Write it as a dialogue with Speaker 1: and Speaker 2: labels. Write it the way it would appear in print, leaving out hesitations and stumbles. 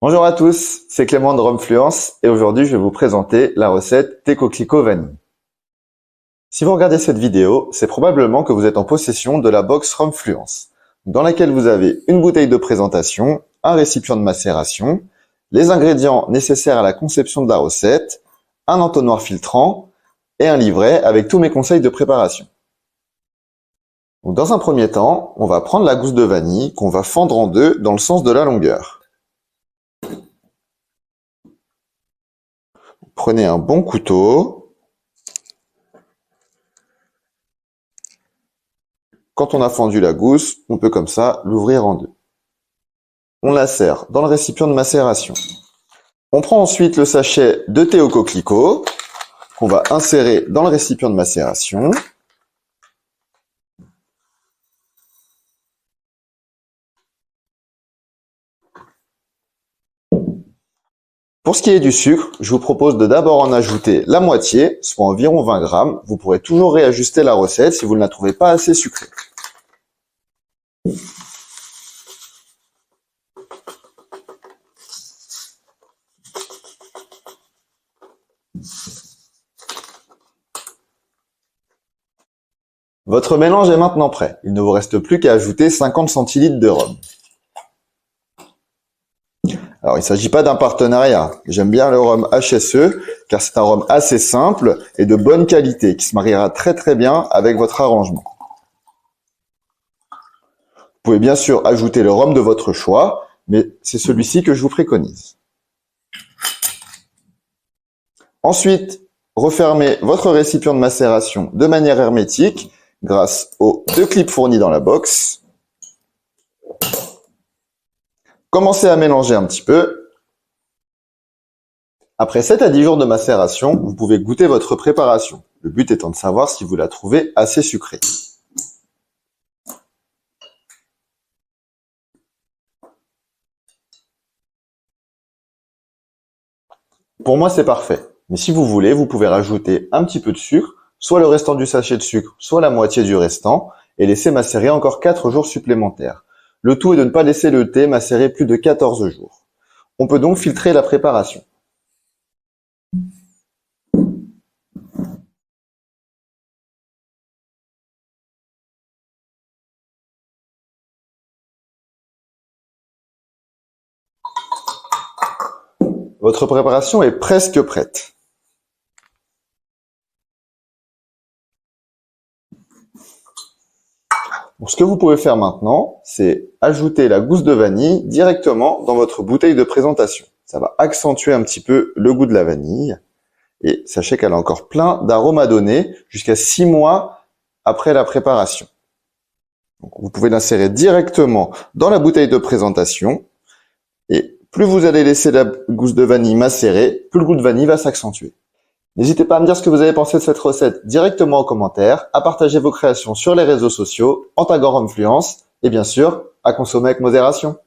Speaker 1: Bonjour à tous, c'est Clément de Romfluence et aujourd'hui je vais vous présenter la recette thé coquelicot vanille. Si vous regardez cette vidéo, c'est probablement que vous êtes en possession de la box Romfluence, dans laquelle vous avez une bouteille de présentation, un récipient de macération, les ingrédients nécessaires à la conception de la recette, un entonnoir filtrant et un livret avec tous mes conseils de préparation. Donc, dans un premier temps, on va prendre la gousse de vanille qu'on va fendre en deux dans le sens de la longueur. Prenez un bon couteau. Quand on a fendu la gousse, on peut comme ça l'ouvrir en deux. On la serre dans le récipient de macération. On prend ensuite le sachet de thé au coquelicot qu'on va insérer dans le récipient de macération. Pour ce qui est du sucre, je vous propose de d'abord en ajouter la moitié, soit environ 20 grammes. Vous pourrez toujours réajuster la recette si vous ne la trouvez pas assez sucrée. Votre mélange est maintenant prêt. Il ne vous reste plus qu'à ajouter 50 centilitres de rhum. Alors, il ne s'agit pas d'un partenariat. J'aime bien le rhum HSE, car c'est un rhum assez simple et de bonne qualité, qui se mariera très très bien avec votre arrangement. Vous pouvez bien sûr ajouter le rhum de votre choix, mais c'est celui-ci que je vous préconise. Ensuite, refermez votre récipient de macération de manière hermétique grâce aux deux clips fournis dans la box. Commencez à mélanger un petit peu. Après 7 à 10 jours de macération, vous pouvez goûter votre préparation. Le but étant de savoir si vous la trouvez assez sucrée. Pour moi, c'est parfait. Mais si vous voulez, vous pouvez rajouter un petit peu de sucre, soit le restant du sachet de sucre, soit la moitié du restant, et laisser macérer encore 4 jours supplémentaires. Le tout est de ne pas laisser le thé macérer plus de 14 jours. On peut donc filtrer la préparation. Votre préparation est presque prête. Donc, ce que vous pouvez faire maintenant, c'est ajouter la gousse de vanille directement dans votre bouteille de présentation. Ça va accentuer un petit peu le goût de la vanille. Et sachez qu'elle a encore plein d'arômes à donner jusqu'à 6 mois après la préparation. Donc, vous pouvez l'insérer directement dans la bouteille de présentation. Et plus vous allez laisser la gousse de vanille macérer, plus le goût de vanille va s'accentuer. N'hésitez pas à me dire ce que vous avez pensé de cette recette directement en commentaire, à partager vos créations sur les réseaux sociaux, en taguant Romfluence, et bien sûr, à consommer avec modération.